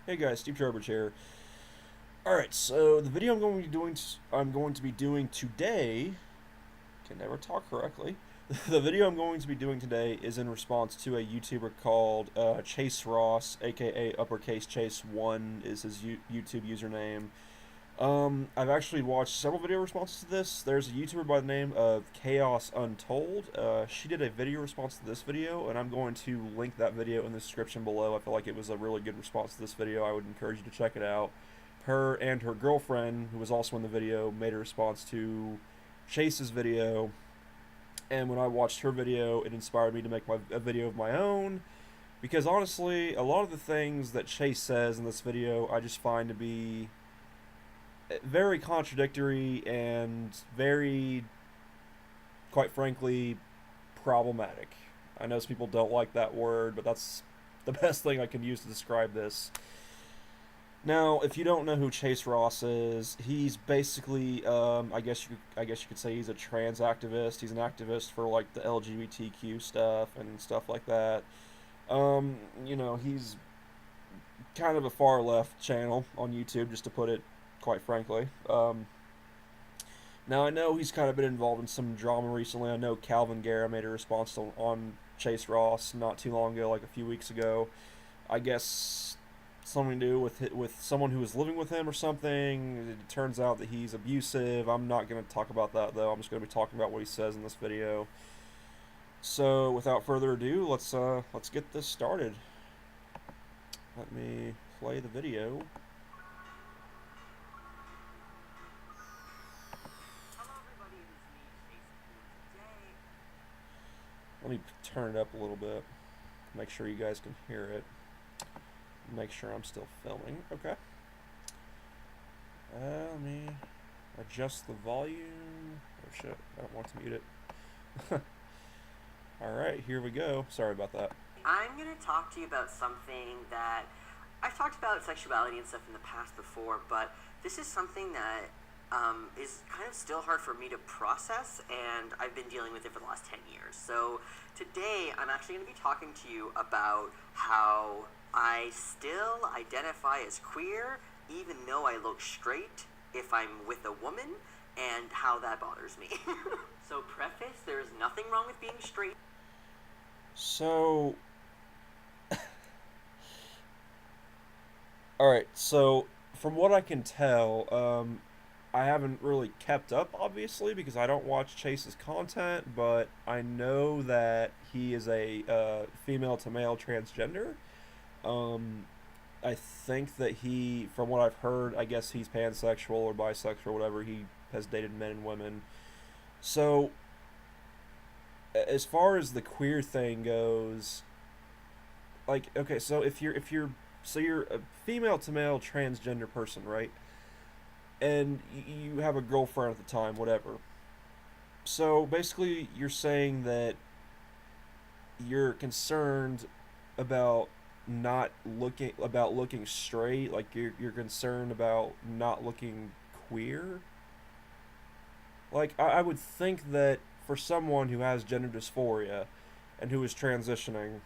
Hey guys, Steve Trowbridge here. Alright, so the video I'm going to be doing today, can never talk correctly. The video I'm going to be doing today is in response to a YouTuber called Chase Ross, aka uppercaseCHASE1 is his YouTube username. I've actually watched several video responses to this. There's a YouTuber by the name of Chaos Untold. She did a video response to this video, and I'm going to link that video in the description below. I feel like it was a really good response to this video. I would encourage you to check it out. Her and her girlfriend, who was also in the video, made a response to Chase's video, and when I watched her video, it inspired me to make a video of my own. Because honestly, a lot of the things that Chase says in this video, I just find to be very contradictory and very, quite frankly, problematic. I know some people don't like that word, but that's the best thing I can use to describe this. Now, if you don't know who Chase Ross is, he's basically, I guess you could say he's a trans activist. He's an activist for like the LGBTQ stuff and stuff like that. He's kind of a far left channel on YouTube, just to put it quite frankly. Now I know he's kind of been involved in some drama recently. I know Calvin Guerra made a response on Chase Ross not too long ago, like a few weeks ago. I guess something to do with someone who was living with him or something. It turns out that he's abusive. I'm not going to talk about that though. I'm just going to be talking about what he says in this video. So without further ado, let's get this started. Let me play the video. Let me turn it up a little bit, make sure you guys can hear it, make sure I'm still filming. Okay. Let me adjust the volume. Oh shit, I don't want to mute it. Alright, here we go. Sorry about that. I'm going to talk to you about something that I've talked about sexuality and stuff in the past before, but this is something that is kind of still hard for me to process, and I've been dealing with it for the last 10 years. So today I'm actually going to be talking to you about how I still identify as queer even though I look straight if I'm with a woman, and how that bothers me. So preface, there is nothing wrong with being straight. So alright, so from what I can tell, I haven't really kept up, obviously, because I don't watch Chase's content, but I know that he is a female-to-male transgender. I think that he, from what I've heard, I guess he's pansexual or bisexual or whatever. He has dated men and women. So, as far as the queer thing goes, like, okay, so you're a female-to-male transgender person, right? And you have a girlfriend at the time, whatever. So basically, you're saying that you're concerned about looking straight, like you're concerned about not looking queer. Like I would think that for someone who has gender dysphoria and who is transitioning,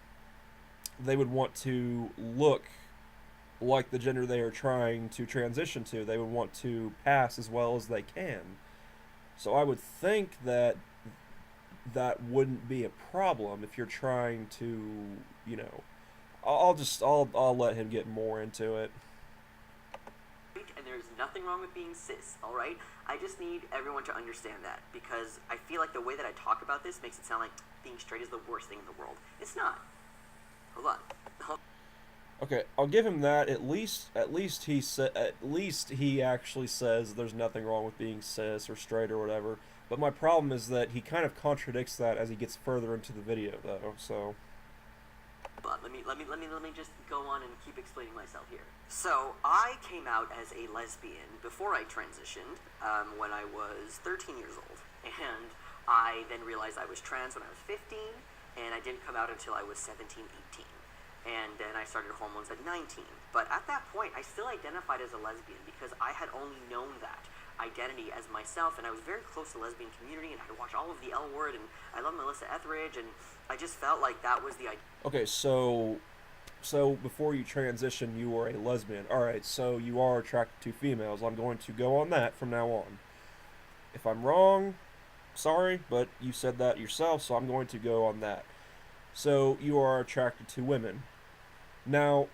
they would want to look like the gender they are trying to transition to. They would want to pass as well as they can. So I would think that that wouldn't be a problem if you're trying to, I'll let him get more into it. And there's nothing wrong with being cis, alright? I just need everyone to understand that, because I feel like the way that I talk about this makes it sound like being straight is the worst thing in the world. It's not. Hold on. Okay, I'll give him that. At least he actually says there's nothing wrong with being cis or straight or whatever. But my problem is that he kind of contradicts that as he gets further into the video, though. So, but let me just go on and keep explaining myself here. So I came out as a lesbian before I transitioned when I was 13 years old, and I then realized I was trans when I was 15, and I didn't come out until I was 17, 18. And then I started hormones at 19. But at that point, I still identified as a lesbian because I had only known that identity as myself, and I was very close to the lesbian community, and I watched all of the L Word, and I love Melissa Etheridge, and I just felt like that was the idea. Okay, so So before you transition, you were a lesbian. All right, so you are attracted to females. I'm going to go on that from now on. If I'm wrong, sorry, but you said that yourself, so I'm going to go on that. So you are attracted to women. Now,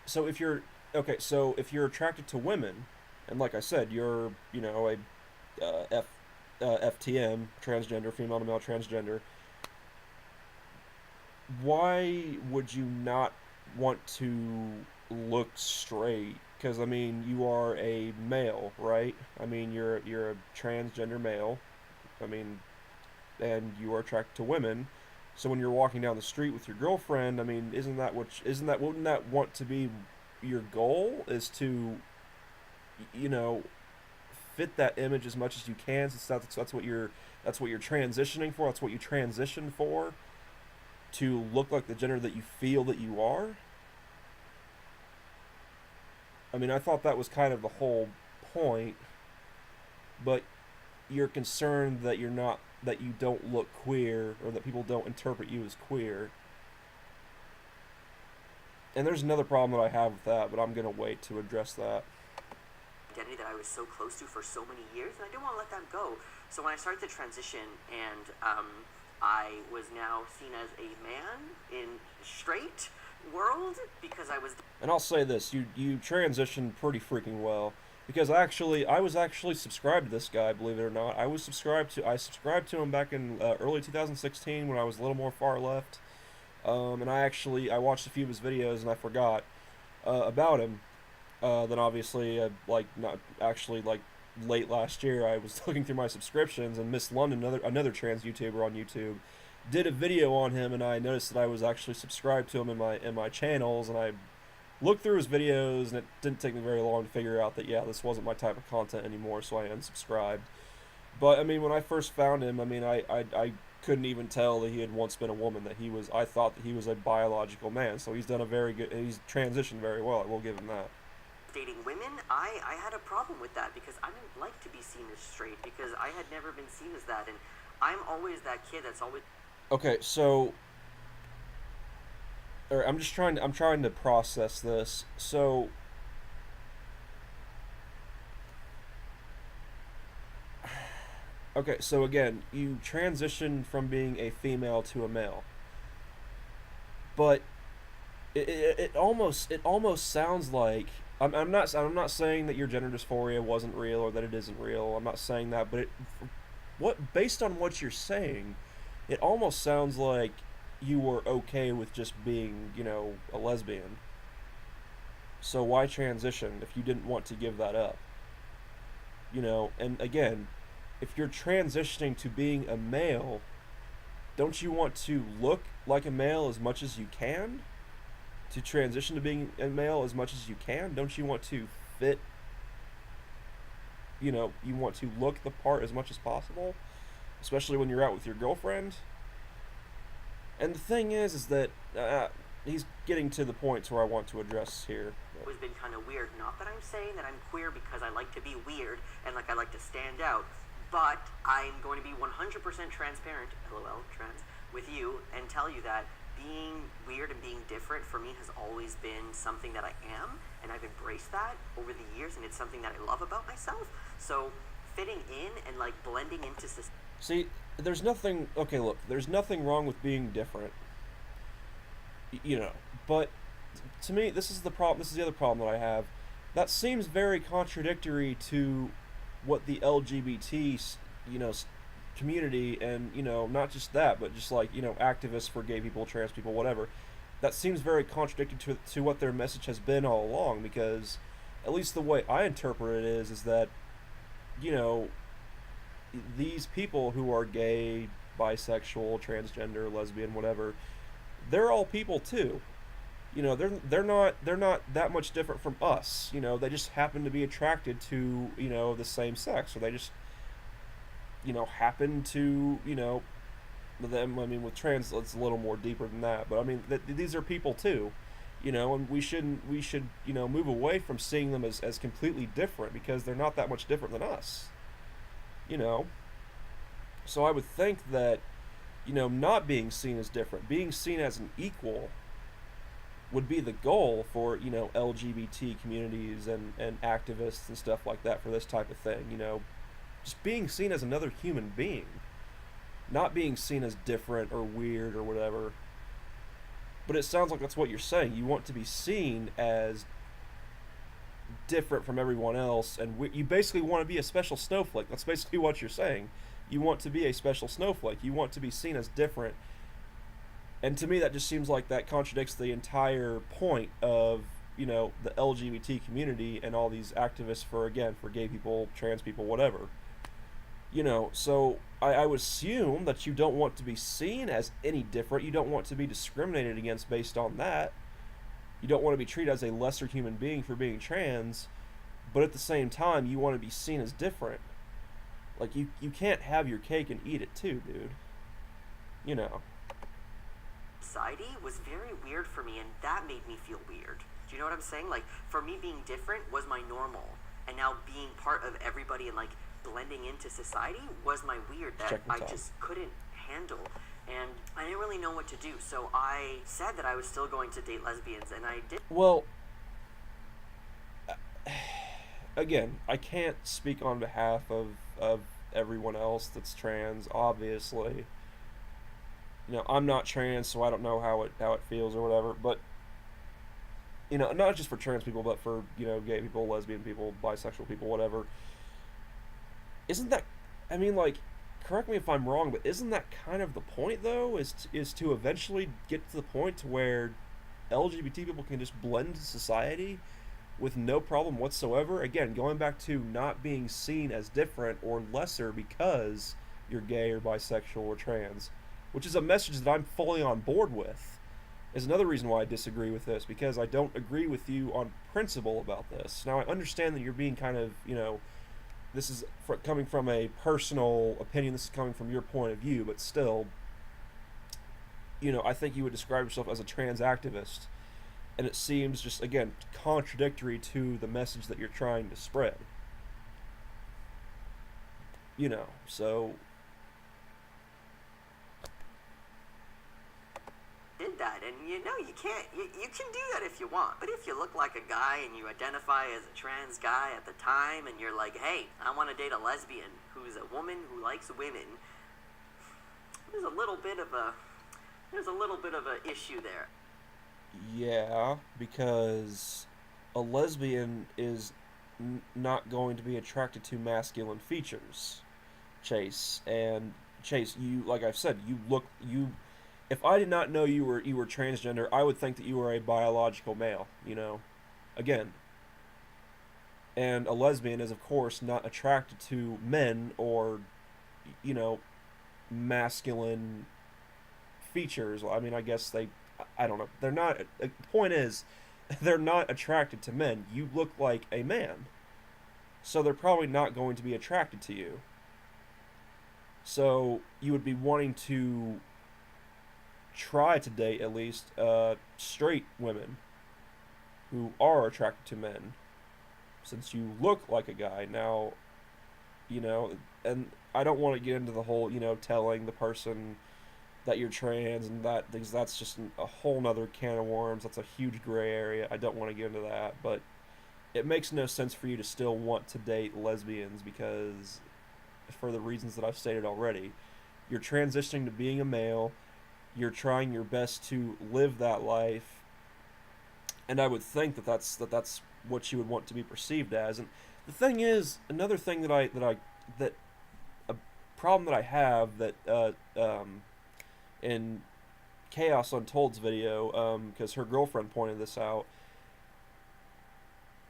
so if you're okay, so if you're attracted to women, and like I said, you're a FTM, transgender, female to male transgender. Why would you not want to look straight? Because I mean, you are a male, right? I mean, you're a transgender male. I mean, and you are attracted to women. So when you're walking down the street with your girlfriend, I mean, wouldn't that want to be your goal? Is to, you know, fit that image as much as you can, since that's what you're transitioning for. That's what you transition for, to look like the gender that you feel that you are. I mean, I thought that was kind of the whole point, but you're concerned that you don't look queer, or that people don't interpret you as queer. And there's another problem that I have with that, but I'm gonna wait to address that. Identity that I was so close to for so many years, and I didn't want to let that go. So when I started to transition, and I was now seen as a man in straight world because I was. And I'll say this: you transitioned pretty freaking well, because I was actually subscribed to this guy. Believe it or not, I subscribed to him back in early 2016 when I was a little more far left. And I watched a few of his videos, and I forgot about him. Then obviously, like not actually like late last year, I was looking through my subscriptions, and Miss London, another trans YouTuber on YouTube, did a video on him, and I noticed that I was actually subscribed to him in my channels, and I looked through his videos, and it didn't take me very long to figure out that, yeah, this wasn't my type of content anymore, so I unsubscribed. But I mean, when I first found him, I mean, I couldn't even tell that he had once been a woman. I thought that he was a biological man. So he's transitioned very well. I will give him that. Dating women, I had a problem with that because I didn't like to be seen as straight because I had never been seen as that, and I'm always that kid that's always. Okay, so I'm trying to process this. So okay, so again, you transitioned from being a female to a male, but it almost sounds like I'm not saying that your gender dysphoria wasn't real or that it isn't real. I'm not saying that, but based on what you're saying, it almost sounds like you were okay with just being, a lesbian. So why transition if you didn't want to give that up? And again, if you're transitioning to being a male, don't you want to look like a male as much as you can? To transition to being a male as much as you can? Don't you want to fit, you want to look the part as much as possible? Especially when you're out with your girlfriend? And the thing is that he's getting to the points where I want to address here. Always been kind of weird. Not that I'm saying that I'm queer because I like to be weird and like I like to stand out, but I'm going to be 100% transparent, lol, trans, with you and tell you that being weird and being different for me has always been something that I am, and I've embraced that over the years, and it's something that I love about myself. So fitting in and like blending into society. See, there's nothing. Okay, look, there's nothing wrong with being different. But to me, this is the problem. This is the other problem that I have. That seems very contradictory to what the LGBT, community, and not just that, but just like activists for gay people, trans people, whatever. That seems very contradictory to what their message has been all along. Because at least the way I interpret it is that these people who are gay, bisexual, transgender, lesbian, whatever, they're all people too. They're not that much different from us. They just happen to be attracted to the same sex, or they just happen to them. I mean, with trans, it's a little more deeper than that. But I mean, these are people too. And we should move away from seeing them as completely different, because they're not that much different than us. So I would think that not being seen as different, being seen as an equal, would be the goal for, LGBT communities and activists and stuff like that for this type of thing. Just being seen as another human being, not being seen as different or weird or whatever. But it sounds like that's what you're saying. You want to be seen as different from everyone else, and you basically want to be a special snowflake. That's basically what you're saying. You want to be a special snowflake. You want to be seen as different. And to me, that just seems like that contradicts the entire point of, the LGBT community and all these activists for, again, for gay people, trans people, whatever. So I would assume that you don't want to be seen as any different. You don't want to be discriminated against based on that. You don't want to be treated as a lesser human being for being trans, but at the same time, you want to be seen as different. Like, you can't have your cake and eat it too, dude. You know. Society was very weird for me, and that made me feel weird. Do you know what I'm saying? Like, for me, being different was my normal, and now being part of everybody and, like, blending into society was my weird that I just couldn't handle. And I didn't really know what to do, so I said that I was still going to date lesbians, and I did. Well, again, I can't speak on behalf of everyone else that's trans, obviously. I'm not trans, so I don't know how it feels or whatever, but not just for trans people, but for, gay people, lesbian people, bisexual people, whatever. Isn't that, I mean, like, correct me if I'm wrong, but isn't that kind of the point, though? Is to eventually get to the point to where LGBT people can just blend into society with no problem whatsoever? Again, going back to not being seen as different or lesser because you're gay or bisexual or trans, which is a message that I'm fully on board with, is another reason why I disagree with this, because I don't agree with you on principle about this. Now, I understand that you're being kind of, this is coming from a personal opinion, this is coming from your point of view, but still, I think you would describe yourself as a trans activist, and it seems just, again, contradictory to the message that you're trying to spread. So did that, and you can't, you can do that if you want, but if you look like a guy and you identify as a trans guy at the time, and you're like, hey, I want to date a lesbian who's a woman who likes women, there's a little bit of a issue there. yeah, because a lesbian is not going to be attracted to masculine features, Chase. And Chase, like I've said, you. If I did not know you were transgender, I would think that you were a biological male. Again. And a lesbian is, of course, not attracted to men or, masculine features. I mean, I guess I don't know. They're not. The point is, they're not attracted to men. You look like a man, so they're probably not going to be attracted to you. So you would be wanting to try to date at least straight women who are attracted to men, since you look like a guy. Now, and I don't want to get into the whole, telling the person that you're trans and that, because that's just a whole nother can of worms. That's a huge gray area. I don't want to get into that, but it makes no sense for you to still want to date lesbians, because for the reasons that I've stated already, you're transitioning to being a male, you're trying your best to live that life, and I would think that's what you would want to be perceived as. And the thing is, another thing that a problem that I have that in Chaos Untold's video, because her girlfriend pointed this out.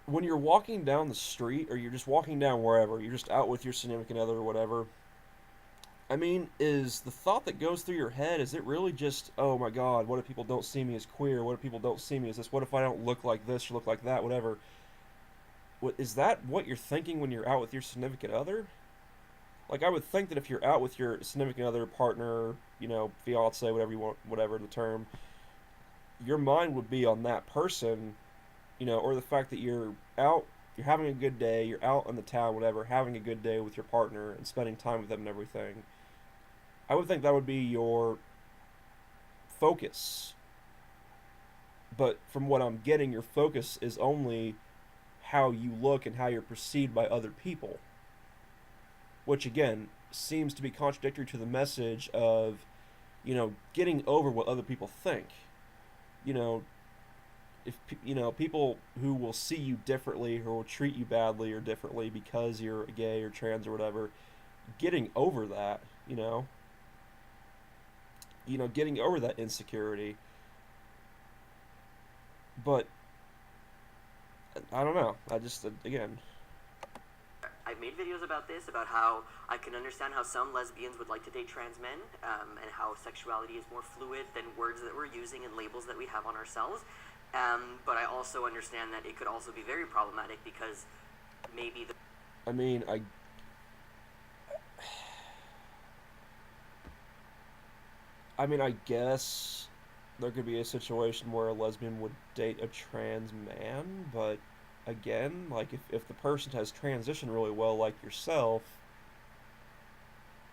When you're walking down the street, or you're just walking down wherever, you're just out with your significant other or whatever, I mean, is the thought that goes through your head, is it really just, oh my god, what if people don't see me as queer? What if people don't see me as this? What if I don't look like this or look like that? Whatever. Is that what you're thinking when you're out with your significant other? Like, I would think that if you're out with your significant other, partner, fiance, whatever you want, whatever the term, your mind would be on that person, or the fact that you're out, you're having a good day, you're out in the town, whatever, having a good day with your partner and spending time with them and everything. I would think that would be your focus. but from what I'm getting, your focus is only how you look and how you're perceived by other people, which again seems to be contradictory to the message of, getting over what other people think. You know, if people who will see you differently, who will treat you badly or differently because you're gay or trans or whatever, getting over that, getting over that insecurity. But I don't know. I just again, I've made videos about this, about how I can understand how some lesbians would like to date trans men, and how sexuality is more fluid than words that we're using and labels that we have on ourselves. But I also understand that it could also be very problematic because maybe the. I mean, I guess there could be a situation where a lesbian would date a trans man, but again, like if the person has transitioned really well, like yourself,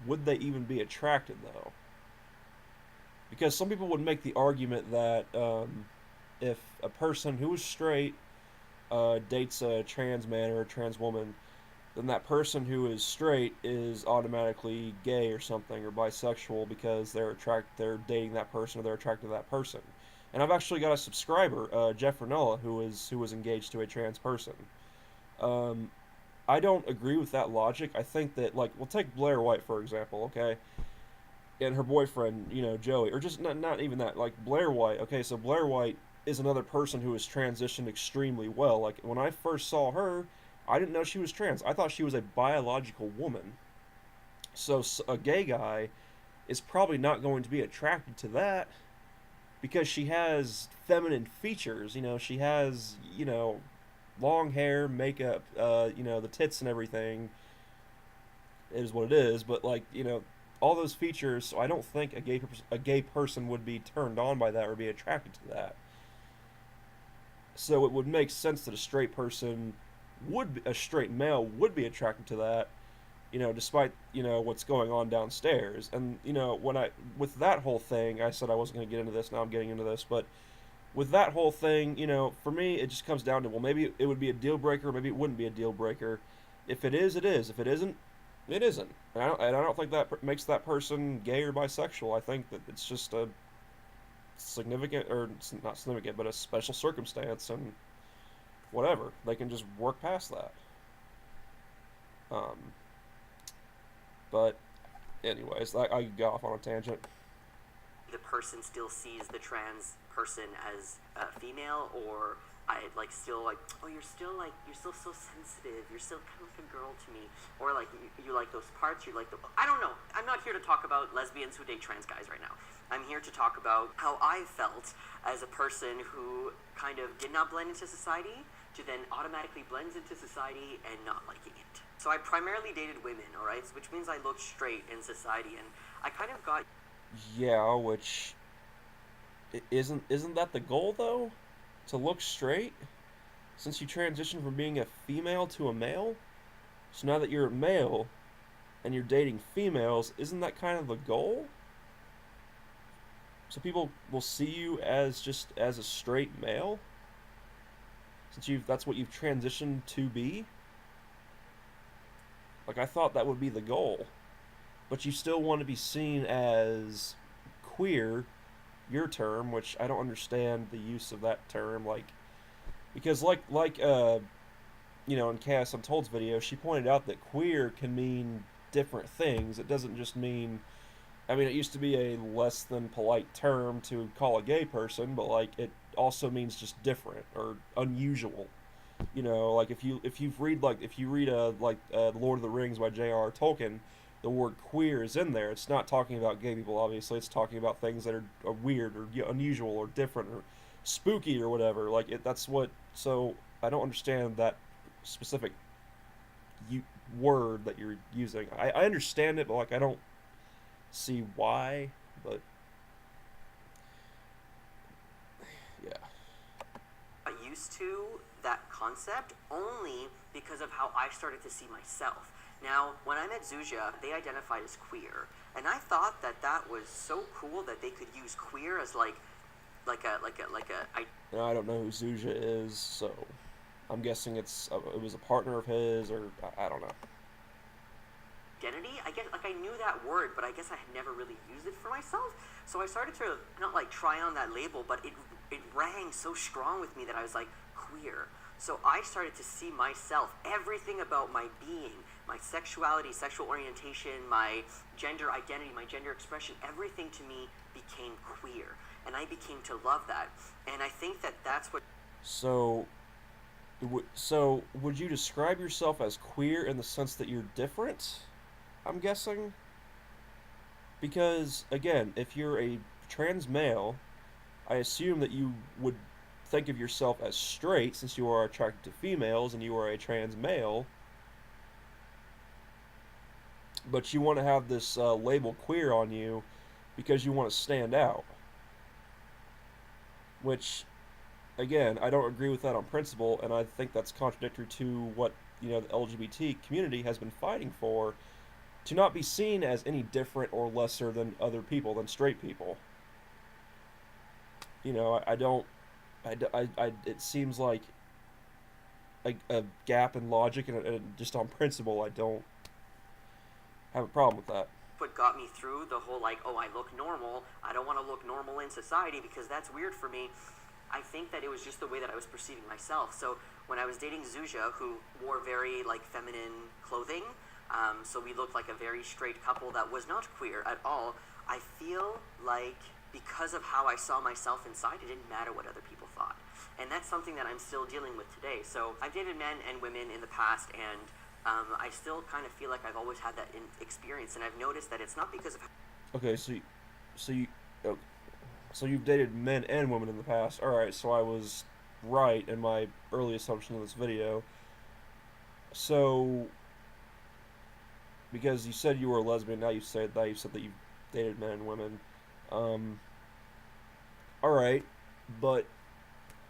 would they even be attracted though? Because some people would make the argument that if a person who is straight dates a trans man or a trans woman, then that person who is straight is automatically gay or something or bisexual because they're dating that person or they're attracted to that person. And I've actually got a subscriber, Jeff Ranella, who was engaged to a trans person. Um, I don't agree with that logic. I think that, like, we'll take Blair White for example, okay, and her boyfriend, Joey, or just not even that, like Blair White. Okay, so Blair White is another person who has transitioned extremely well. Like when I first saw her, I didn't know she was trans. I thought she was a biological woman. So a gay guy is probably not going to be attracted to that because she has feminine features. She has, long hair, makeup, the tits and everything. It is what it is. But like, all those features. So I don't think a gay person would be turned on by that or be attracted to that. So it would make sense that a straight male would be attracted to that, despite what's going on downstairs. And with that whole thing, I said I wasn't going to get into this. Now I'm getting into this, but with that whole thing, for me, it just comes down to, well, maybe it would be a deal breaker, maybe it wouldn't be a deal breaker. If it is, it is. If it isn't, it isn't. And I don't think that makes that person gay or bisexual. I think that it's just a significant, or it's not significant, but a special circumstance, and whatever. They can just work past that. Um, but, anyways, I got off on a tangent. The person still sees the trans person as female, or I like still like, oh, you're still so sensitive, you're still kind of like a girl to me, or like you like those parts, you like the, I don't know. I'm not here to talk about lesbians who date trans guys right now. I'm here to talk about how I felt as a person who kind of did not blend into society to then automatically blends into society and not liking it. So I primarily dated women, all right, which means I looked straight in society, and I kind of got. Yeah, which isn't that the goal though? To look straight? Since you transitioned from being a female to a male? So now that you're a male and you're dating females, isn't that kind of the goal? So people will see you as just as a straight male? Since that's what you've transitioned to be? Like I thought that would be the goal. But you still want to be seen as queer, your term, which I don't understand the use of that term, like because in Cass Untold's video, she pointed out that queer can mean different things. It doesn't just mean, it used to be a less than polite term to call a gay person, but like it also means just different or unusual. Like if you read Lord of the Rings by J.R.R. Tolkien, the word queer is in there. It's not talking about gay people, obviously. It's talking about things that are weird or unusual or different or spooky or whatever. That's what. So I don't understand that specific word that you're using. I understand it, but like I don't see why. But yeah. Used to that concept only because of how I started to see myself. Now, when I met Zuzia, they identified as queer, and I thought that that was so cool that they could use queer as like I Now, I don't know who Zuja is, so I'm guessing it was a partner of his, or I don't know. identity. I guess like I knew that word, but I guess I had never really used it for myself. So I started to not like try on that label, but it rang so strong with me that I was like queer. So I started to see myself, everything about my being, my sexuality, sexual orientation, my gender identity, my gender expression, everything to me became queer, and I became to love that. And I think that that's what So, so would you describe yourself as queer in the sense that you're different? I'm guessing because again, if you're a trans male, I assume that you would think of yourself as straight since you are attracted to females and you are a trans male, but you want to have this label queer on you because you want to stand out. Which, again, I don't agree with that on principle, and I think that's contradictory to what the LGBT community has been fighting for, to not be seen as any different or lesser than other people, than straight people. I don't. It seems like a gap in logic, and just on principle, I don't have a problem with that. what got me through the whole like, oh, I look normal. I don't want to look normal in society because that's weird for me. I think that it was just the way that I was perceiving myself. So when I was dating Zuja, who wore very like feminine clothing, so we looked like a very straight couple that was not queer at all. I feel like because of how I saw myself inside, it didn't matter what other people thought. And that's something that I'm still dealing with today. So I've dated men and women in the past, and I still kind of feel like I've always had that experience. And I've noticed that it's not because of Okay, so you, oh, so you've dated men and women in the past. All right, so I was right in my early assumption of this video. So because you said you were a lesbian, now you said that you've dated men and women. Um, all right, but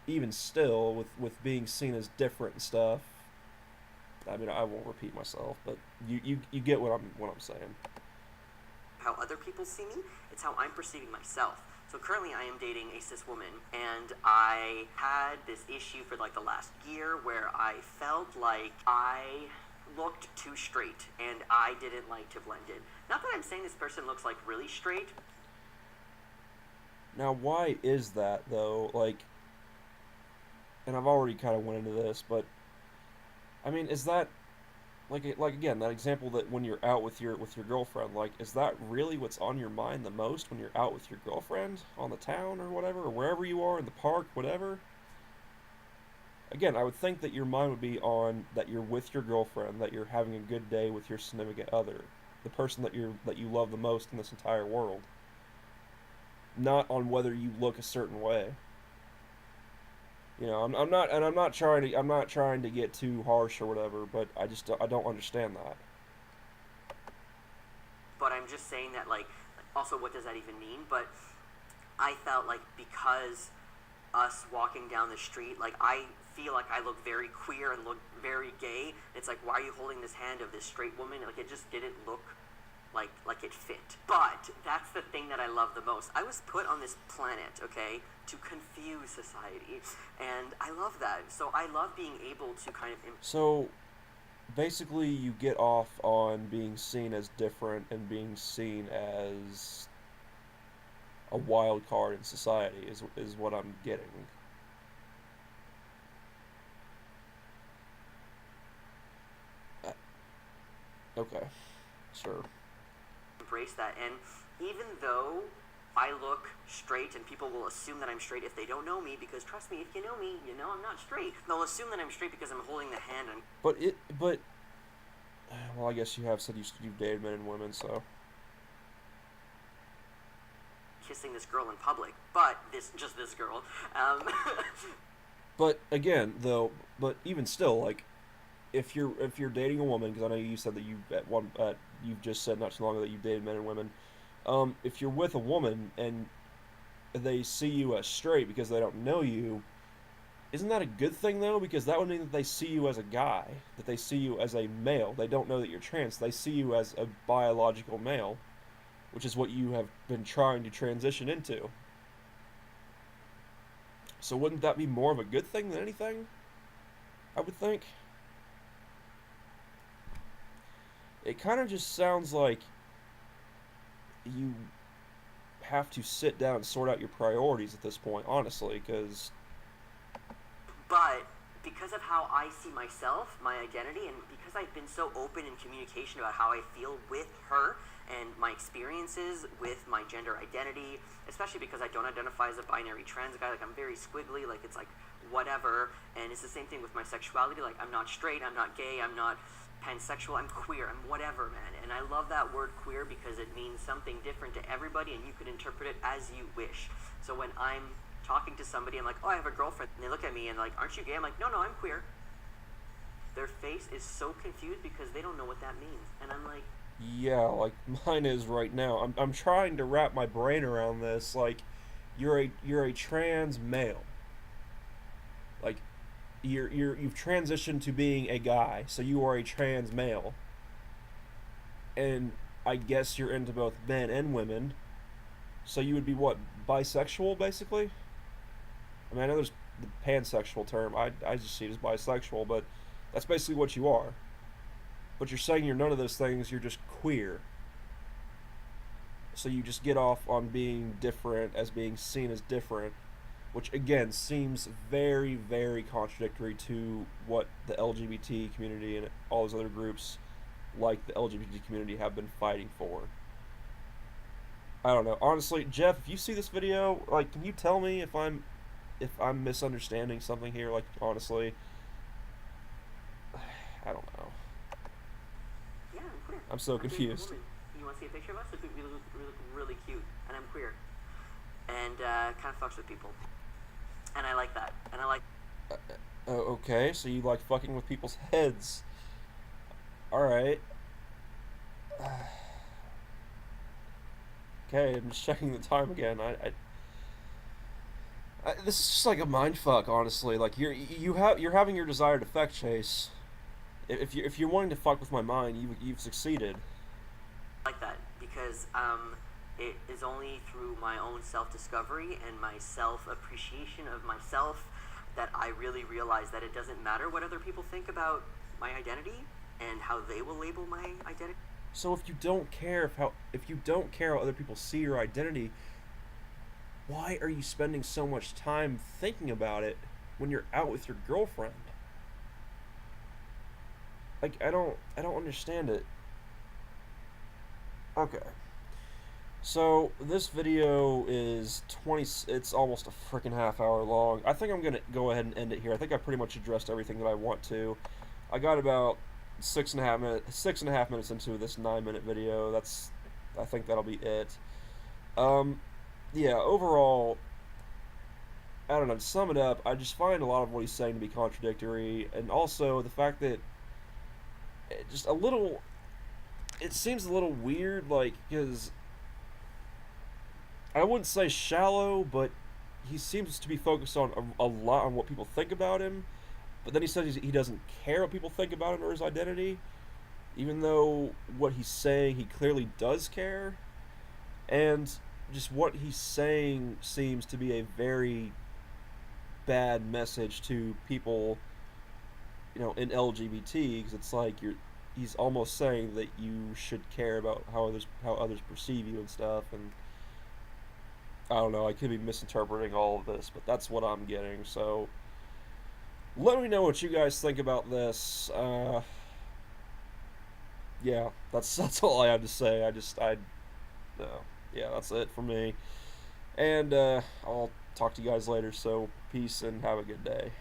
even still, with being seen as different and stuff, I mean, I won't repeat myself, but you get what I'm saying. how other people see me, it's how I'm perceiving myself. So currently I am dating a cis woman, and I had this issue for like the last year where I felt like I looked too straight and I didn't like to blend in. Not that I'm saying this person looks like really straight. Now, why is that though? Like, and I've already kind of went into this, but I mean, is that like again that example that when you're out with your girlfriend, like, is that really what's on your mind the most when you're out with your girlfriend on the town or whatever, or wherever you are in the park, whatever? Again, I would think that your mind would be on that you're with your girlfriend, that you're having a good day with your significant other, the person that you love the most in this entire world, not on whether you look a certain way. I'm not trying to get too harsh or whatever, but I don't understand that. But I'm just saying that, like, also, what does that even mean? But I felt like because us walking down the street, like, I feel like I look very queer and look very gay. It's like, why are you holding this hand of this straight woman? Like, it just didn't look like it fit. But that's the thing that I love the most. I was put on this planet, okay, to confuse society, and I love that. So I love being able to kind of So basically, you get off on being seen as different and being seen as a wild card in society is what I'm getting. Uh, Okay, sure. embrace that. And even though I look straight and people will assume that I'm straight if they don't know me, because trust me, if you know me, you know I'm not straight. They'll assume that I'm straight because I'm holding the hand and But well, I guess you have said you've dated men and women, so kissing this girl in public. But this girl. Um, but again though, but even still, like, if you're dating a woman, because I know you said that you've just said not too long ago that you've dated men and women. If you're with a woman and they see you as straight because they don't know you, isn't that a good thing though? Because that would mean that they see you as a guy, that they see you as a male. They don't know that you're trans. They see you as a biological male, which is what you have been trying to transition into. So wouldn't that be more of a good thing than anything? I would think. It kind of just sounds like you have to sit down and sort out your priorities at this point, honestly, because But because of how I see myself, my identity, and because I've been so open in communication about how I feel with her and my experiences with my gender identity, especially because I don't identify as a binary trans guy, like I'm very squiggly, like it's like whatever, and it's the same thing with my sexuality, like I'm not straight, I'm not gay, I'm not pansexual, I'm queer, I'm whatever, man. And I love that word queer because it means something different to everybody and you could interpret it as you wish. So when I'm talking to somebody, I'm like, oh, I have a girlfriend, and they look at me and like, aren't you gay? I'm like, no, I'm queer. Their face is so confused because they don't know what that means. And I'm like, yeah, like mine is right now. I'm trying to wrap my brain around this. Like, you're a trans male. Like, you've transitioned to being a guy, so you are a trans male. And I guess you're into both men and women. So you would be what, bisexual, basically? I mean, I know there's the pansexual term. I just see it as bisexual, but that's basically what you are. But you're saying you're none of those things. You're just queer. So you just get off on being different as being seen as different, which again seems very, very contradictory to what the LGBT community and all those other groups like the LGBT community have been fighting for. I don't know. Honestly, Jeff, if you see this video, like, can you tell me if I'm misunderstanding something here? Like, honestly, I don't know. yeah, I'm queer. I'm so I'm dating a confused. woman. You want to see a picture of us? We look really cute, and I'm queer, and kind of fucks with people, and I like that, and I like. Okay, so you like fucking with people's heads. All right. Okay, I'm just checking the time again. This is just like a mind fuck, honestly. Like you're having your desired effect, Chase. If you're wanting to fuck with my mind, you've succeeded. Like that because it is only through my own self-discovery and my self-appreciation of myself that I really realize that it doesn't matter what other people think about my identity and how they will label my identity. So if you don't care how other people see your identity, why are you spending so much time thinking about it when you're out with your girlfriend? Like I don't understand it. Okay. So this video is 20. It's almost a freaking half hour long. I think I'm gonna go ahead and end it here. I think I pretty much addressed everything that I want to. I got about 6.5 minutes into this 9-minute video. I think that'll be it. Yeah. Overall, I don't know. To sum it up, I just find a lot of what he's saying to be contradictory, and also the fact that just a little. It seems a little weird, like because I wouldn't say shallow, but he seems to be focused on a lot on what people think about him. But then he says he doesn't care what people think about him or his identity, even though what he's saying he clearly does care. And just what he's saying seems to be a very bad message to people, in LGBT, because it's like he's almost saying that you should care about how others perceive you and stuff, and I don't know, I could be misinterpreting all of this, but that's what I'm getting. So let me know what you guys think about this. Yeah, that's all I had to say. Yeah, that's it for me. And I'll talk to you guys later. So peace and have a good day.